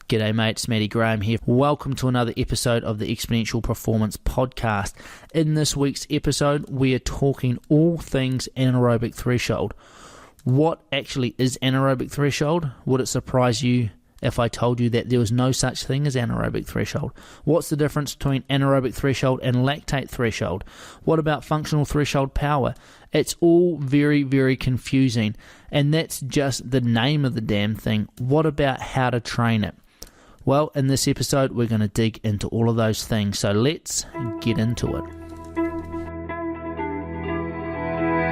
G'day mates, Matty Graham here. Welcome to another episode of the Exponential Performance Podcast. In this week's episode, we are talking all things anaerobic threshold. What actually is anaerobic threshold? Would it surprise you if I told you that there was no such thing as anaerobic threshold? What's the difference between anaerobic threshold and lactate threshold? What about functional threshold power? It's all very, very confusing, and that's just the name of the damn thing. What about how to train it? Well, in this episode, we're going to dig into all of those things, so let's get into it.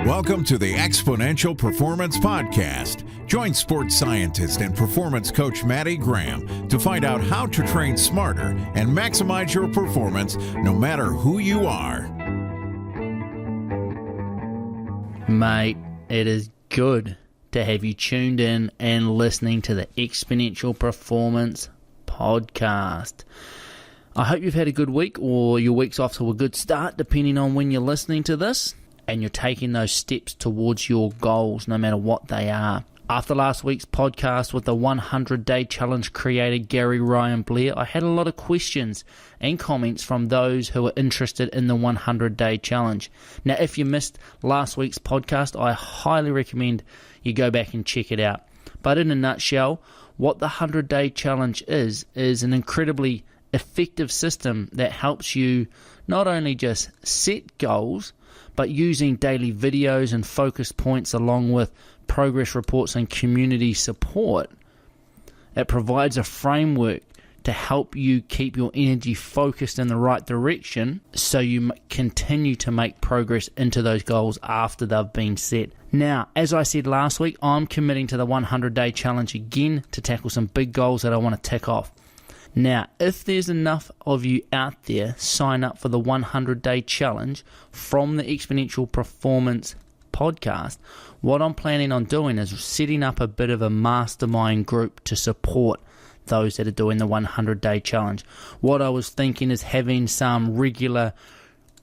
Welcome to the Exponential Performance Podcast. Join sports scientist and performance coach Matty Graham to find out how to train smarter and maximize your performance no matter who you are. Mate, it is good to have you tuned in and listening to the Exponential Performance Podcast. I hope you've had a good week, or your week's off to a good start, depending on when you're listening to this, and you're taking those steps towards your goals, no matter what they are. After last week's podcast with the 100-day challenge creator Gary Ryan Blair, I had a lot of questions and comments from those who are interested in the 100-day challenge. Now, if you missed last week's podcast, I highly recommend you go back and check it out. But in a nutshell, what the 100-day challenge is an incredibly effective system that helps you not only just set goals, but using daily videos and focus points along with progress reports and community support. It provides a framework to help you keep your energy focused in the right direction so you continue to make progress into those goals after they've been set. Now, as I said last week, I'm committing to the 100-day challenge again to tackle some big goals that I want to tick off. Now, if there's enough of you out there, sign up for the 100-day challenge from the Exponential Performance Podcast. What I'm planning on doing is setting up a bit of a mastermind group to support those that are doing the 100-day challenge. What I was thinking is having some regular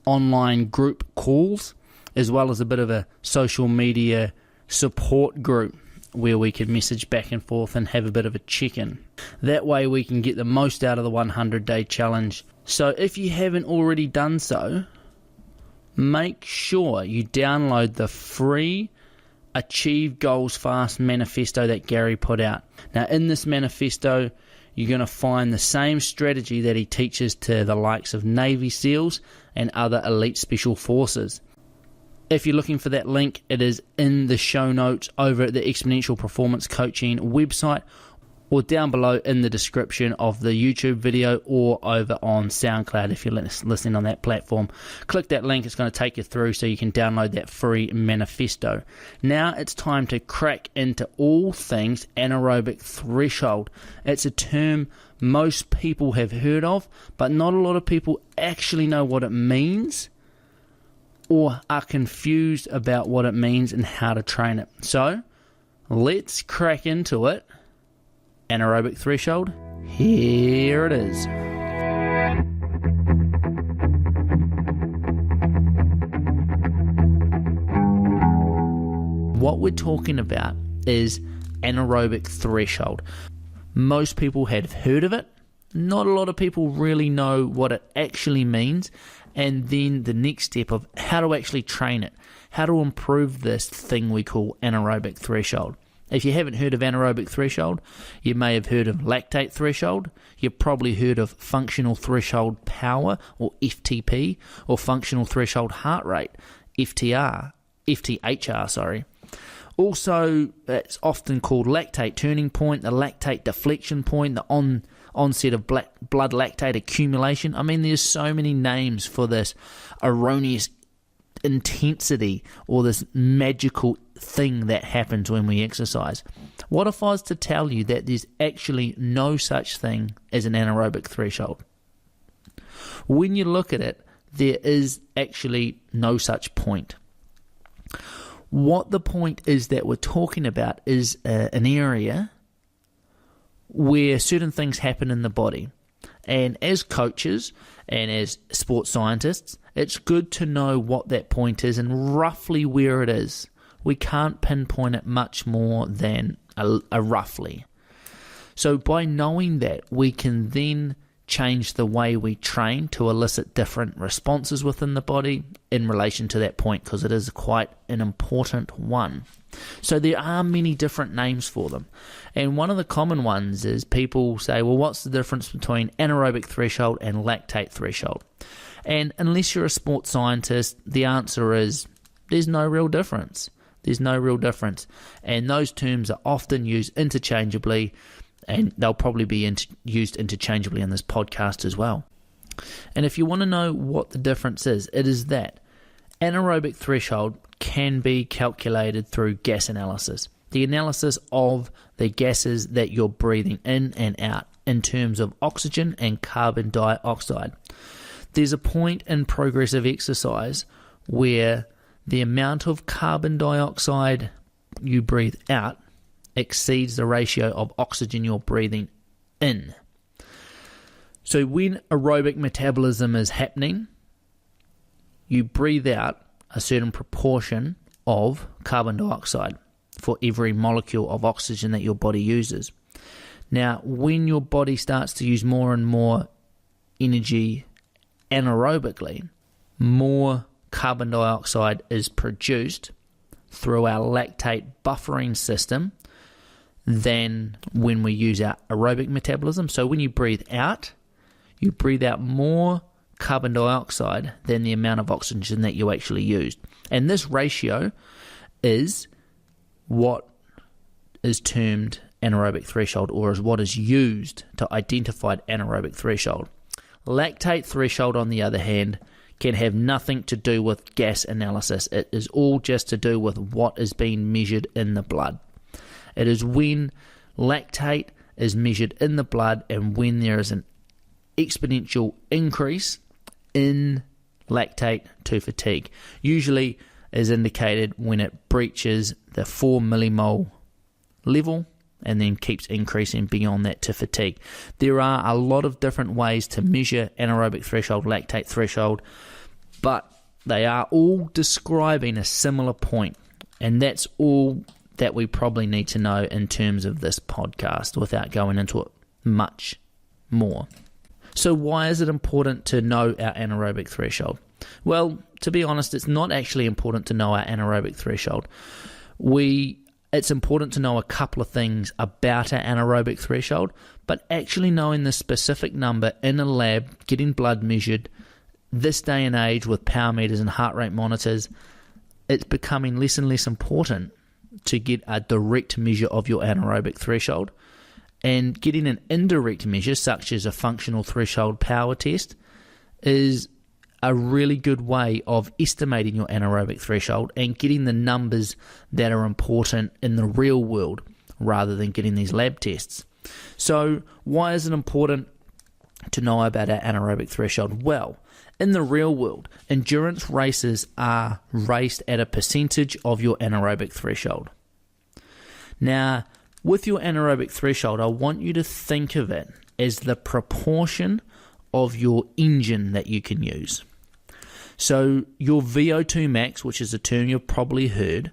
online group calls, as well as a bit of a social media support group where we could message back and forth and have a bit of a check-in. That way we can get the most out of the 100-day challenge. So if you haven't already done so, make sure you download the free Achieve Goals Fast manifesto that Gary put out. Now, in this manifesto, you're going to find the same strategy that he teaches to the likes of Navy SEALs and other elite special forces. If you're looking for that link, it is in the show notes over at the Exponential Performance Coaching website, or down below in the description of the YouTube video, or over on SoundCloud if you're listening on that platform. Click that link, it's going to take you through so you can download that free manifesto. Now it's time to crack into all things anaerobic threshold. It's a term most people have heard of, but not a lot of people actually know what it means or are confused about what it means and how to train it. So let's crack into it. Anaerobic threshold, here it is. What we're talking about is anaerobic threshold. Most people have heard of it. Not a lot of people really know what it actually means. And then the next step of how to actually train it, how to improve this thing we call anaerobic threshold. If you haven't heard of anaerobic threshold, you may have heard of lactate threshold. You've probably heard of functional threshold power, or FTP, or functional threshold heart rate, FTHR. Also, it's often called lactate turning point, the lactate deflection point, the onset of blood lactate accumulation. I mean, there's so many names for this erroneous intensity or this magical thing that happens when we exercise. What if I was to tell you that there's actually no such thing as an anaerobic threshold? When you look at it, there is actually no such point. What the point is that we're talking about is an area where certain things happen in the body. And as coaches and as sports scientists, it's good to know what that point is and roughly where it is. We can't pinpoint it much more than a roughly. So by knowing that, we can then change the way we train to elicit different responses within the body in relation to that point, because it is quite an important one. So there are many different names for them. And one of the common ones is people say, well, what's the difference between anaerobic threshold and lactate threshold? And unless you're a sports scientist, the answer is there's no real difference. There's no real difference. And those terms are often used interchangeably, and they'll probably be used interchangeably in this podcast as well. And if you want to know what the difference is, it is that anaerobic threshold can be calculated through gas analysis. The analysis of the gases that you're breathing in and out in terms of oxygen and carbon dioxide. There's a point in progressive exercise where the amount of carbon dioxide you breathe out exceeds the ratio of oxygen you're breathing in. So when aerobic metabolism is happening, you breathe out a certain proportion of carbon dioxide for every molecule of oxygen that your body uses. Now, when your body starts to use more and more energy anaerobically, more carbon dioxide is produced through our lactate buffering system than when we use our aerobic metabolism. So when you breathe out more carbon dioxide than the amount of oxygen that you actually used. And this ratio is what is termed anaerobic threshold, or is what is used to identify anaerobic threshold. Lactate threshold, on the other hand, can have nothing to do with gas analysis. It is all just to do with what is being measured in the blood. It is when lactate is measured in the blood and when there is an exponential increase in lactate to fatigue. Usually is indicated when it breaches the 4 millimole level and then keeps increasing beyond that to fatigue. There are a lot of different ways to measure anaerobic threshold, lactate threshold, but they are all describing a similar point, and that's all that we probably need to know in terms of this podcast without going into it much more. So why is it important to know our anaerobic threshold? Well, to be honest, it's not actually important to know our anaerobic threshold. It's important to know a couple of things about our anaerobic threshold, but actually knowing the specific number in a lab, getting blood measured, this day and age with power meters and heart rate monitors, it's becoming less and less important to get a direct measure of your anaerobic threshold. And getting an indirect measure, such as a functional threshold power test, is a really good way of estimating your anaerobic threshold and getting the numbers that are important in the real world rather than getting these lab tests. So why is it important to know about our anaerobic threshold? Well, in the real world, endurance races are raced at a percentage of your anaerobic threshold. Now, with your anaerobic threshold, I want you to think of it as the proportion of your engine that you can use. So your VO2 max, which is a term you've probably heard,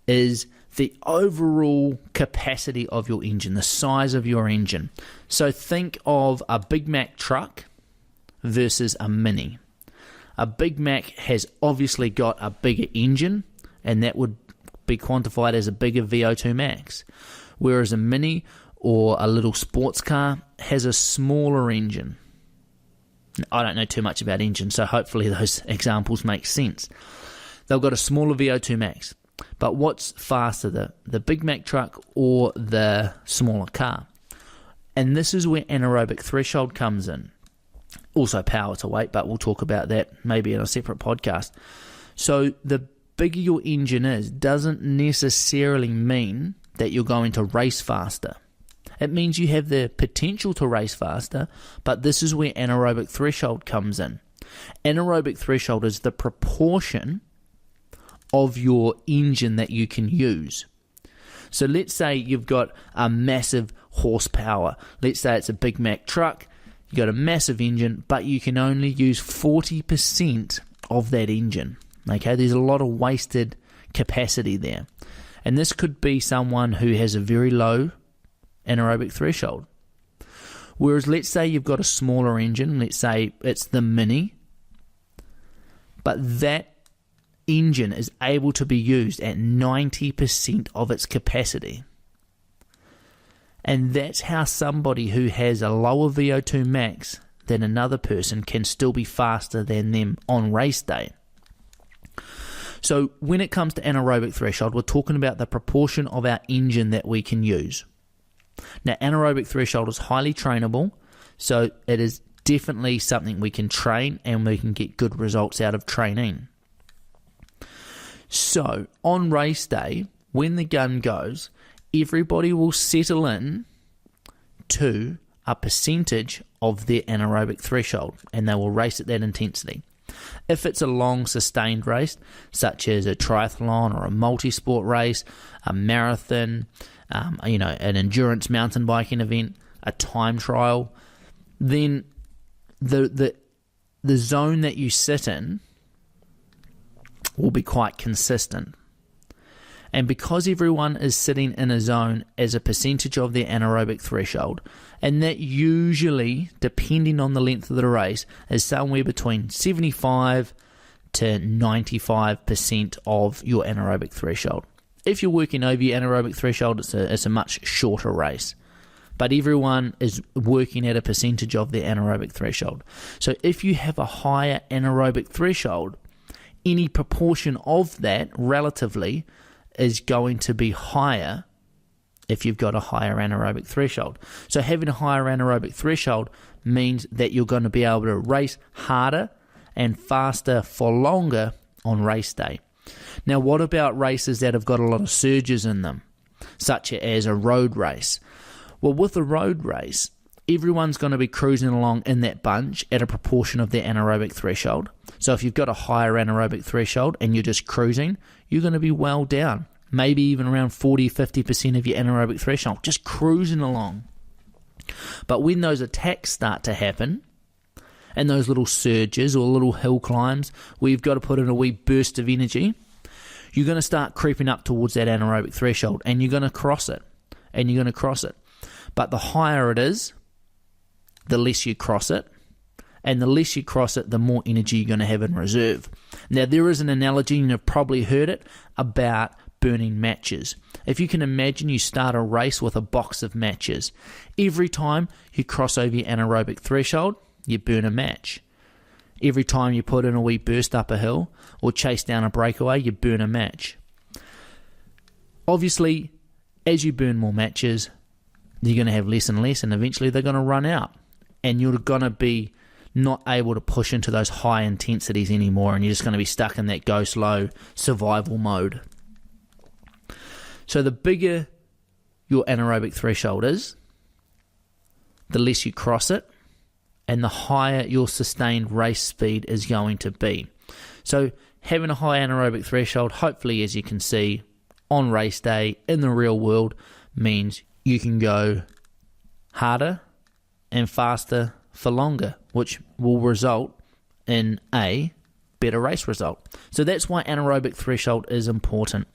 is the overall capacity of your engine, the size of your engine. So think of a Big Mac truck versus a Mini. A Big Mac has obviously got a bigger engine, and that would be quantified as a bigger VO2 max. Whereas a Mini or a little sports car has a smaller engine. I don't know too much about engines, so hopefully those examples make sense. They've got a smaller VO2 max. But what's faster, the Big Mac truck or the smaller car? And this is where anaerobic threshold comes in. Also power to weight, but we'll talk about that maybe in a separate podcast. So the bigger your engine is doesn't necessarily mean that you're going to race faster. It means you have the potential to race faster, but this is where anaerobic threshold comes in. Anaerobic threshold is the proportion of your engine that you can use. So let's say you've got a massive horsepower. Let's say it's a Big Mac truck. You've got a massive engine, but you can only use 40% of that engine. Okay, there's a lot of wasted capacity there. And this could be someone who has a very low anaerobic threshold. Whereas let's say you've got a smaller engine, let's say it's the Mini, but that engine is able to be used at 90% of its capacity. And that's how somebody who has a lower VO2 max than another person can still be faster than them on race day. So when it comes to anaerobic threshold, we're talking about the proportion of our engine that we can use. Now, anaerobic threshold is highly trainable, so it is definitely something we can train and we can get good results out of training. So on race day, when the gun goes, everybody will settle in to a percentage of their anaerobic threshold, and they will race at that intensity. If it's a long sustained race, such as a triathlon or a multi-sport race, a marathon, an endurance mountain biking event, a time trial, then the zone that you sit in will be quite consistent. And because everyone is sitting in a zone as a percentage of their anaerobic threshold, and that usually, depending on the length of the race, is somewhere between 75 to 95% of your anaerobic threshold. If you're working over your anaerobic threshold, it's a much shorter race. But everyone is working at a percentage of their anaerobic threshold. So if you have a higher anaerobic threshold, any proportion of that relatively is going to be higher if you've got a higher anaerobic threshold. So having a higher anaerobic threshold means that you're going to be able to race harder and faster for longer on race day. Now, what about races that have got a lot of surges in them, such as a road race? Well, with a road race, everyone's going to be cruising along in that bunch at a proportion of their anaerobic threshold. So if you've got a higher anaerobic threshold and you're just cruising, you're going to be well down, maybe even around 40-50% of your anaerobic threshold, just cruising along. But when those attacks start to happen, and those little surges or little hill climbs where you've got to put in a wee burst of energy, you're going to start creeping up towards that anaerobic threshold, and you're going to cross it, and you're going to cross it. But the higher it is, the less you cross it, and the less you cross it, the more energy you're going to have in reserve. Now, there is an analogy, and you've probably heard it, about burning matches. If you can imagine, you start a race with a box of matches. Every time you cross over your anaerobic threshold, you burn a match. Every time you put in a wee burst up a hill or chase down a breakaway, you burn a match. Obviously, as you burn more matches, you're going to have less and less, and eventually they're going to run out. And you're going to be not able to push into those high intensities anymore, and you're just going to be stuck in that go slow survival mode. So the bigger your anaerobic threshold is, the less you cross it, and the higher your sustained race speed is going to be. So having a high anaerobic threshold, hopefully, as you can see, on race day in the real world, means you can go harder and faster for longer, which will result in a better race result. So that's why anaerobic threshold is important.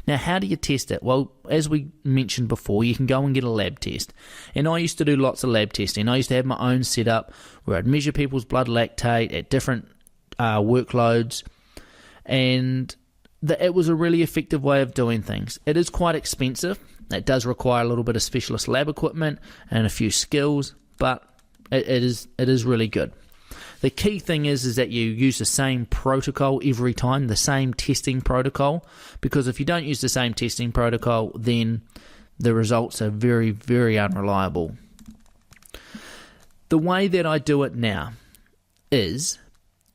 Now, how do you test it? Well, as we mentioned before, you can go and get a lab test. And I used to do lots of lab testing. I used to have my own setup where I'd measure people's blood lactate at different workloads. And it was a really effective way of doing things. It is quite expensive. It does require a little bit of specialist lab equipment and a few skills, but it is really good. The key thing is that you use the same protocol every time, the same testing protocol, because if you don't use the same testing protocol, then the results are very, very unreliable. The way that I do it now is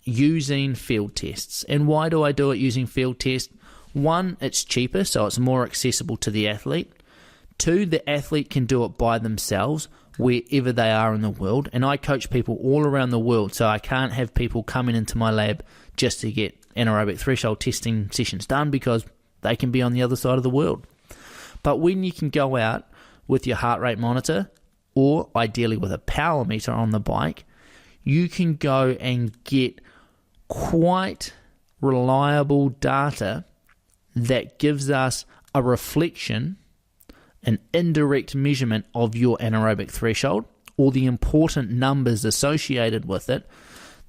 using field tests. And why do I do it using field tests? One, it's cheaper, so it's more accessible to the athlete. Two, the athlete can do it by themselves wherever they are in the world, and I coach people all around the world, so I can't have people coming into my lab just to get anaerobic threshold testing sessions done because they can be on the other side of the world. But when you can go out with your heart rate monitor, or ideally with a power meter on the bike, you can go and get quite reliable data that gives us a reflection an indirect measurement of your anaerobic threshold or the important numbers associated with it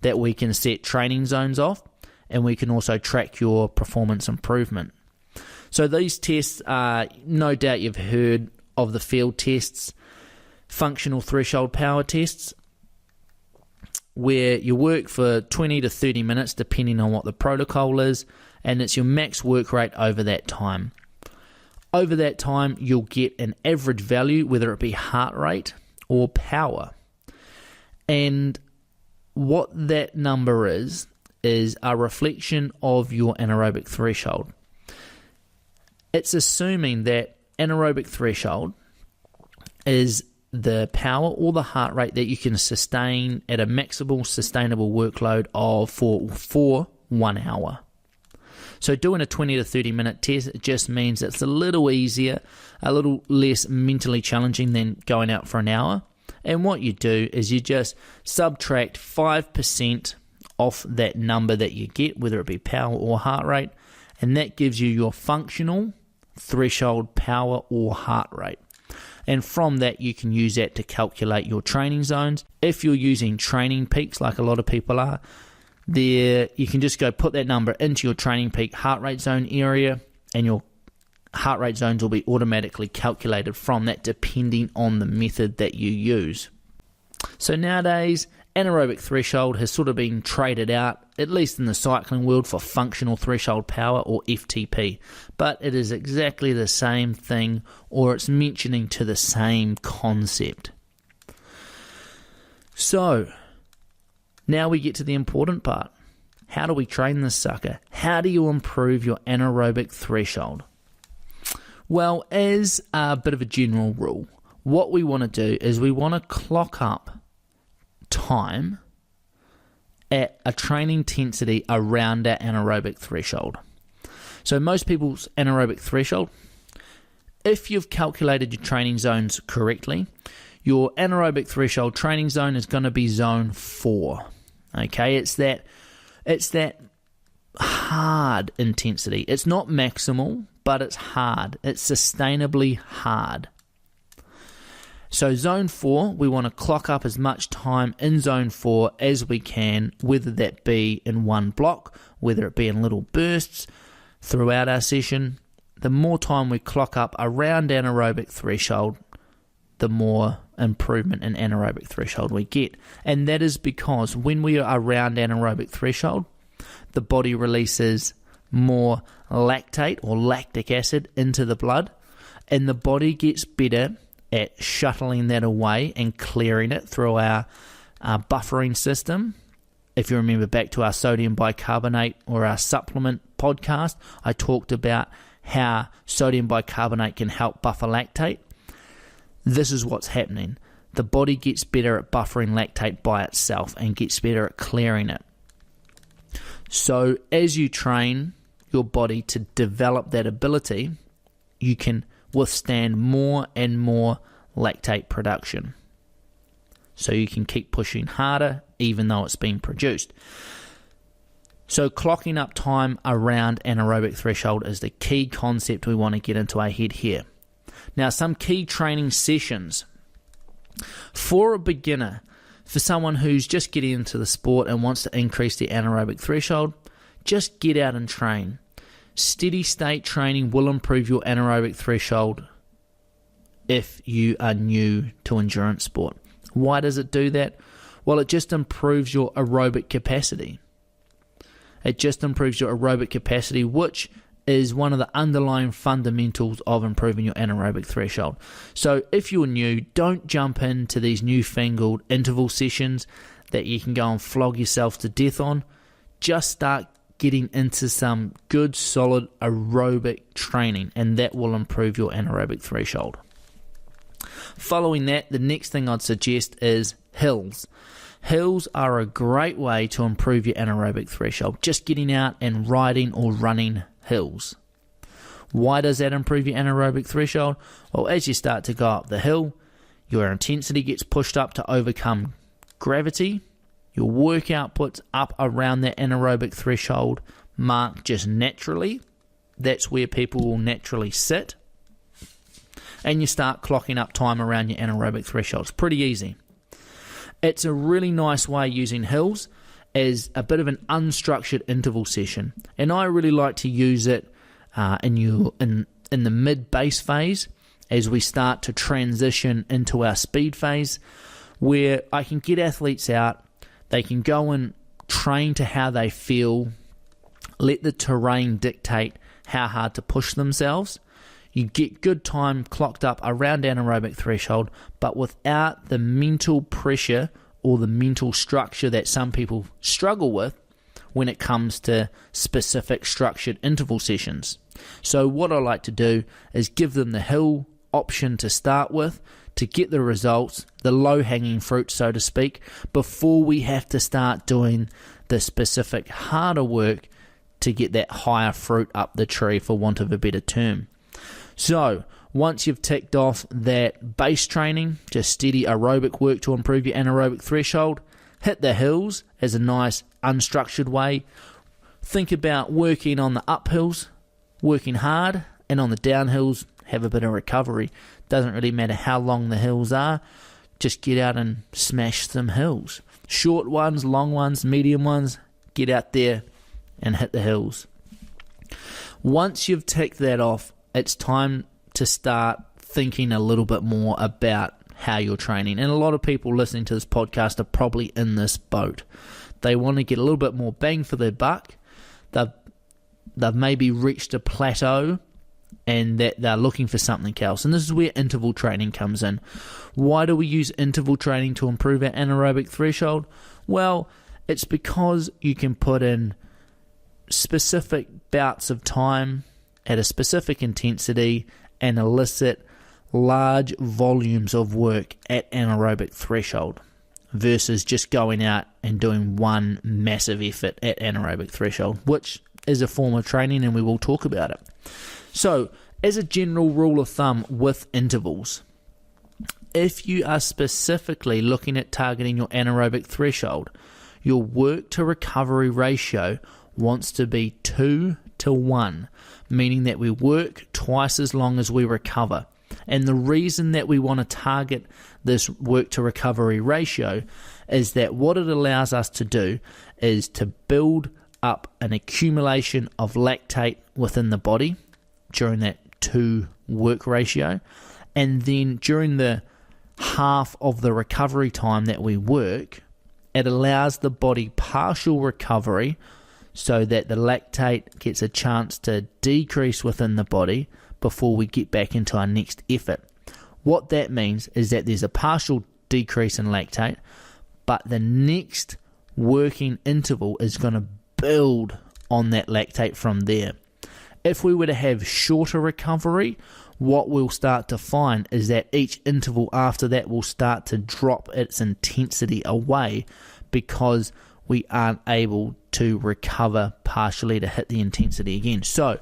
that we can set training zones off, and we can also track your performance improvement. So these tests are, no doubt you've heard of the field tests, functional threshold power tests, where you work for 20 to 30 minutes depending on what the protocol is, and it's your max work rate over that time. Over that time, you'll get an average value, whether it be heart rate or power. And what that number is a reflection of your anaerobic threshold. It's assuming that anaerobic threshold is the power or the heart rate that you can sustain at a maximal sustainable workload of for 1 hour. So doing a 20 to 30 minute test, it just means it's a little easier, a little less mentally challenging than going out for an hour. And what you do is you just subtract 5% off that number that you get, whether it be power or heart rate, and that gives you your functional threshold power or heart rate. And from that, you can use that to calculate your training zones. If you're using training peaks, like a lot of people are, there you can just go put that number into your training peak heart rate zone area, and your heart rate zones will be automatically calculated from that depending on the method that you use. So nowadays, anaerobic threshold has sort of been traded out, at least in the cycling world, for functional threshold power or FTP. But it is exactly the same thing, or it's mentioning to the same concept. So, now we get to the important part. How do we train this sucker? How do you improve your anaerobic threshold? Well, as a bit of a general rule, what we want to do is we want to clock up time at a training intensity around our anaerobic threshold. So most people's anaerobic threshold, if you've calculated your training zones correctly, your anaerobic threshold training zone is going to be zone 4. Okay, it's that hard intensity. It's not maximal, but it's hard. It's sustainably hard. So zone 4, we want to clock up as much time in zone 4 as we can, whether that be in one block, whether it be in little bursts throughout our session. The more time we clock up around anaerobic threshold, the more improvement in anaerobic threshold we get. And that is because when we are around anaerobic threshold, the body releases more lactate or lactic acid into the blood, and the body gets better at shuttling that away and clearing it through our buffering system. If you remember back to our sodium bicarbonate or our supplement podcast, I talked about how sodium bicarbonate can help buffer lactate. This is what's happening. The body gets better at buffering lactate by itself and gets better at clearing it. So as you train your body to develop that ability, you can withstand more and more lactate production. So you can keep pushing harder even though it's being produced. So clocking up time around anaerobic threshold is the key concept we want to get into our head here. Now, some key training sessions. For a beginner, for someone who's just getting into the sport and wants to increase their anaerobic threshold, just get out and train. Steady state training will improve your anaerobic threshold if you are new to endurance sport. Why does it do that? Well, it just improves your aerobic capacity. It just improves your aerobic capacity, which is one of the underlying fundamentals of improving your anaerobic threshold. So if you're new, don't jump into these newfangled interval sessions that you can go and flog yourself to death on. Just start getting into some good, solid aerobic training, and that will improve your anaerobic threshold. Following that, the next thing I'd suggest is hills. Hills are a great way to improve your anaerobic threshold, just getting out and riding or running hills. Why does that improve your anaerobic threshold? Well, as you start to go up the hill, your intensity gets pushed up to overcome gravity. Your work output's up around that anaerobic threshold mark just naturally. That's where people will naturally sit. and you start clocking up time around your anaerobic threshold. It's pretty easy. It's a really nice way using hills as a bit of an unstructured interval session, and I really like to use it in the mid-base phase as we start to transition into our speed phase, where I can get athletes out, they can go and train to how they feel, let the terrain dictate how hard to push themselves. You get good time clocked up around anaerobic threshold, but without the mental pressure or the mental structure that some people struggle with when it comes to specific structured interval sessions. So what I like to do is give them the hill option to start with to get the results, the low-hanging fruit, so to speak, before we have to start doing the specific harder work to get that higher fruit up the tree, for want of a better term. So once you've ticked off that base training, just steady aerobic work to improve your anaerobic threshold, hit the hills as a nice unstructured way. Think about working on the uphills, working hard, and on the downhills, have a bit of recovery. Doesn't really matter how long the hills are, just get out and smash some hills. Short ones, long ones, medium ones, get out there and hit the hills. Once you've ticked that off, it's time to start thinking a little bit more about how you're training. And a lot of people listening to this podcast are probably in this boat. They want to get a little bit more bang for their buck. They've maybe reached a plateau and that they're looking for something else. And this is where interval training comes in. Why do we use interval training to improve our anaerobic threshold? Well, it's because you can put in specific bouts of time at a specific intensity and elicit large volumes of work at anaerobic threshold versus just going out and doing one massive effort at anaerobic threshold, which is a form of training, and we will talk about it. So, as a general rule of thumb with intervals, if you are specifically looking at targeting your anaerobic threshold, your work to recovery ratio wants to be 2 to 1, meaning that we work twice as long as we recover. And the reason that we want to target this work to recovery ratio is that what it allows us to do is to build up an accumulation of lactate within the body during that 2 work ratio, and then during the half of the recovery time that we work, it allows the body partial recovery so that the lactate gets a chance to decrease within the body before we get back into our next effort. What that means is that there's a partial decrease in lactate, but the next working interval is going to build on that lactate from there. If we were to have shorter recovery, what we'll start to find is that each interval after that will start to drop its intensity away because we aren't able to recover partially to hit the intensity again. So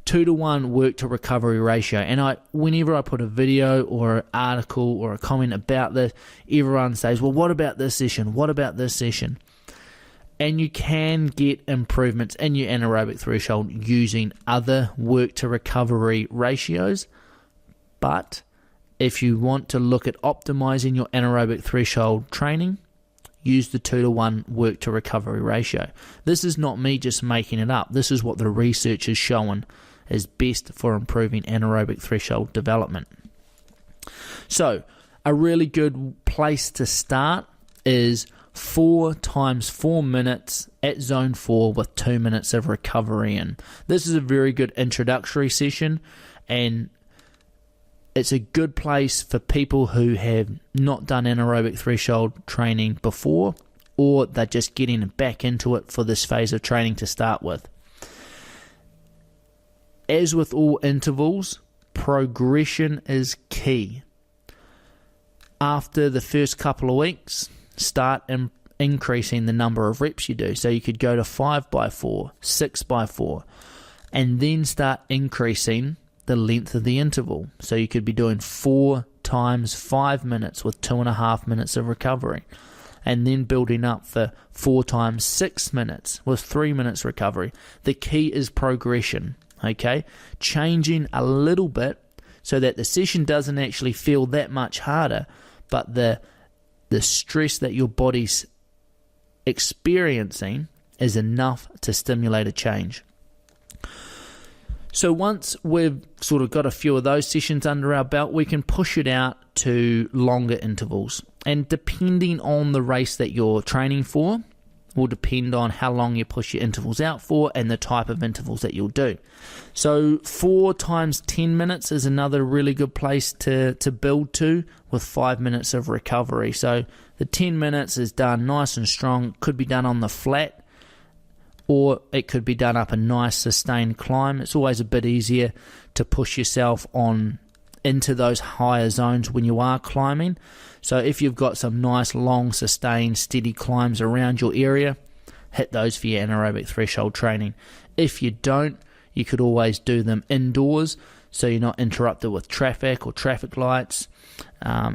2 to 1 work to recovery ratio. And whenever I put a video or an article or a comment about this, everyone says, well, what about this session? What about this session? And you can get improvements in your anaerobic threshold using other work to recovery ratios. But if you want to look at optimizing your anaerobic threshold training, use the 2 to 1 work to recovery ratio. This is not me just making it up. This is what the research is showing is best for improving anaerobic threshold development. So a really good place to start is 4 times 4 minutes at zone 4 with 2 minutes of recovery in. This is a very good introductory session, and it's a good place for people who have not done anaerobic threshold training before, or they're just getting back into it for this phase of training to start with. As with all intervals, progression is key. After the first couple of weeks, start increasing the number of reps you do. So you could go to 5x4, 6x4, and then start increasing the length of the interval. So you could be doing 4 times 5 minutes with 2.5 minutes of recovery, and then building up for 4 times 6 minutes with 3 minutes recovery. The key is progression, okay? Changing a little bit so that the session doesn't actually feel that much harder, but the stress that your body's experiencing is enough to stimulate a change. So once we've sort of got a few of those sessions under our belt, we can push it out to longer intervals. And depending on the race that you're training for, will depend on how long you push your intervals out for and the type of intervals that you'll do. So 4 times 10 minutes is another really good place to build to, with 5 minutes of recovery. So the 10 minutes is done nice and strong, could be done on the flat, or it could be done up a nice sustained climb. It's always a bit easier to push yourself on into those higher zones when you are climbing. So if you've got some nice long sustained steady climbs around your area, hit those for your anaerobic threshold training. If you don't, you could always do them indoors, so you're not interrupted with traffic or traffic lights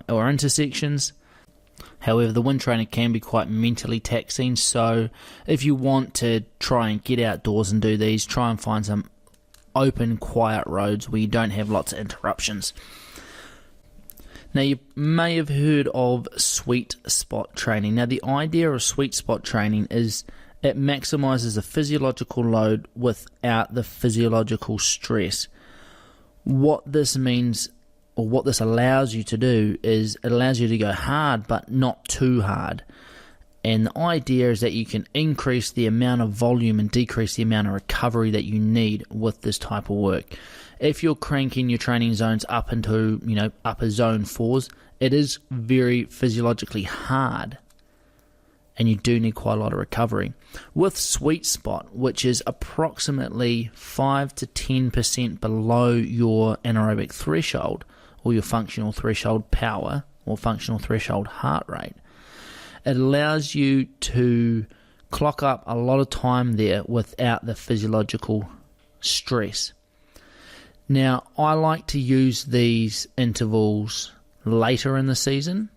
or intersections. However, the wind training can be quite mentally taxing, so if you want to try and get outdoors and do these, try and find some open, quiet roads where you don't have lots of interruptions. Now, you may have heard of sweet spot training. Now, the idea of sweet spot training is it maximizes the physiological load without the physiological stress. What this means, or what this allows you to do, is it allows you to go hard but not too hard. And the idea is that you can increase the amount of volume and decrease the amount of recovery that you need with this type of work. If you're cranking your training zones up into, upper zone 4s, it is very physiologically hard, and you do need quite a lot of recovery. With sweet spot, which is approximately 5 to 10% below your anaerobic threshold, or your functional threshold power, or functional threshold heart rate, it allows you to clock up a lot of time there without the physiological stress. Now, I like to use these intervals later in the season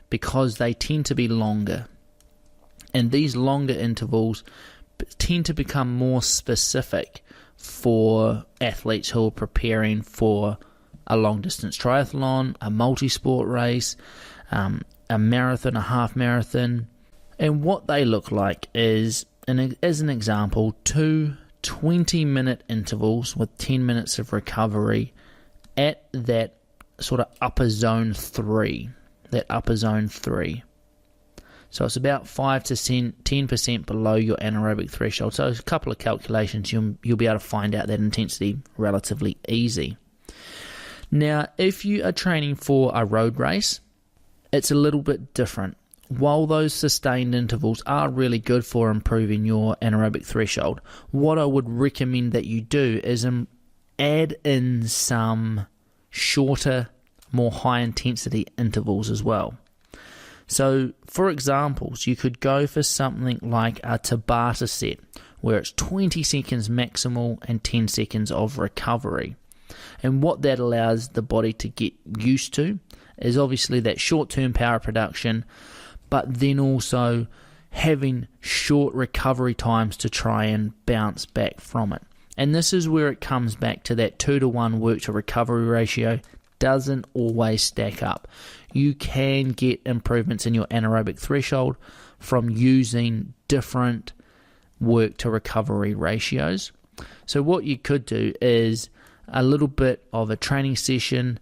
because they tend to be longer. And these longer intervals tend to become more specific for athletes who are preparing for a long-distance triathlon, a multi-sport race, a marathon, a half marathon. And what they look like is, as an example, 2 20-minute intervals with 10 minutes of recovery at that sort of upper zone 3. So it's about 5 to 10% below your anaerobic threshold. So a couple of calculations, you'll be able to find out that intensity relatively easy. Now, if you are training for a road race, it's a little bit different. While those sustained intervals are really good for improving your anaerobic threshold, what I would recommend that you do is add in some shorter, more high-intensity intervals as well. So, for examples, you could go for something like a Tabata set, where it's 20 seconds maximal and 10 seconds of recovery. And what that allows the body to get used to is obviously that short-term power production, but then also having short recovery times to try and bounce back from it. And this is where it comes back to that 2-to-1 work to recovery ratio doesn't always stack up. You can get improvements in your anaerobic threshold from using different work to recovery ratios. So what you could do is a little bit of a training session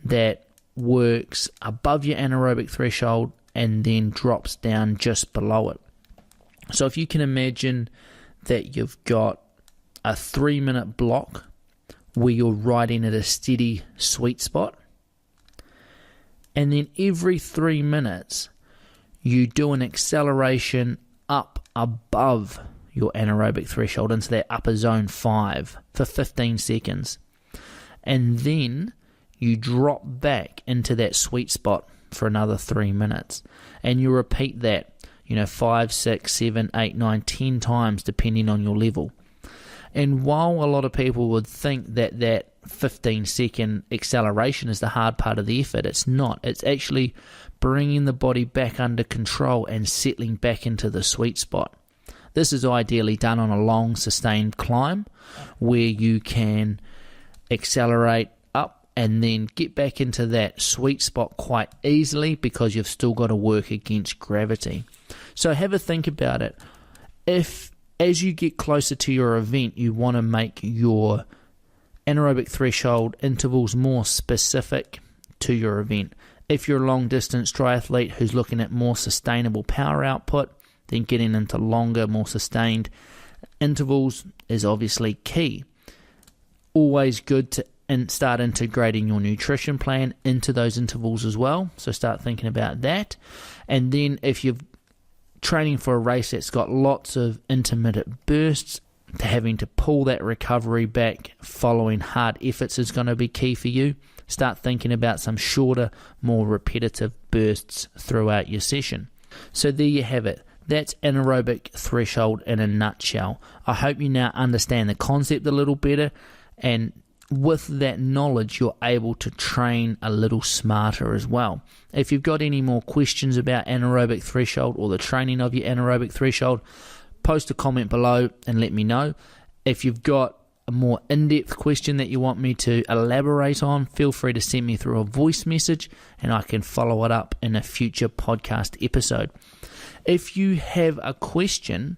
that works above your anaerobic threshold and then drops down just below it. So if you can imagine that you've got a 3-minute block where you're riding at a steady sweet spot, and then every 3 minutes you do an acceleration up above your anaerobic threshold into that upper zone 5 for 15 seconds, and then you drop back into that sweet spot for another 3 minutes, and you repeat that 5, 6, 7, 8, 9, 10 times depending on your level. And while a lot of people would think that 15-second acceleration is the hard part of the effort, it's not. It's actually bringing the body back under control and settling back into the sweet spot. This is ideally done on a long sustained climb where you can accelerate up and then get back into that sweet spot quite easily because you've still got to work against gravity. So have a think about it. If, as you get closer to your event, you want to make your anaerobic threshold intervals more specific to your event. If you're a long-distance triathlete who's looking at more sustainable power output, then getting into longer, more sustained intervals is obviously key. Always good to start integrating your nutrition plan into those intervals as well. So start thinking about that. And then if you're training for a race that's got lots of intermittent bursts, having to pull that recovery back following hard efforts is going to be key for you. Start thinking about some shorter, more repetitive bursts throughout your session. So there you have it. That's anaerobic threshold in a nutshell. I hope you now understand the concept a little better, and with that knowledge, you're able to train a little smarter as well. If you've got any more questions about anaerobic threshold or the training of your anaerobic threshold, post a comment below and let me know. If you've got a more in-depth question that you want me to elaborate on, feel free to send me through a voice message and I can follow it up in a future podcast episode. If you have a question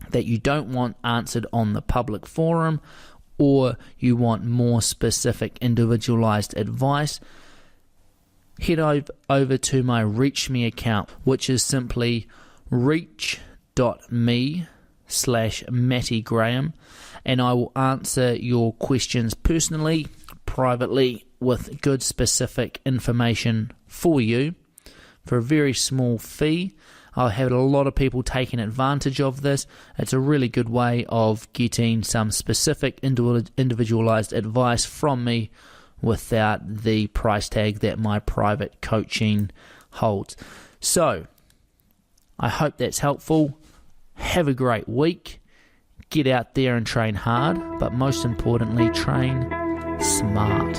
that you don't want answered on the public forum, or you want more specific individualized advice, head over to my Reach Me account, which is simply reach.me/Matty Graham, and I will answer your questions personally, privately, with good specific information for you for a very small fee. I've had a lot of people taking advantage of this. It's a really good way of getting some specific individualized advice from me without the price tag that my private coaching holds. So, I hope that's helpful. Have a great week. Get out there and train hard, but most importantly, train smart.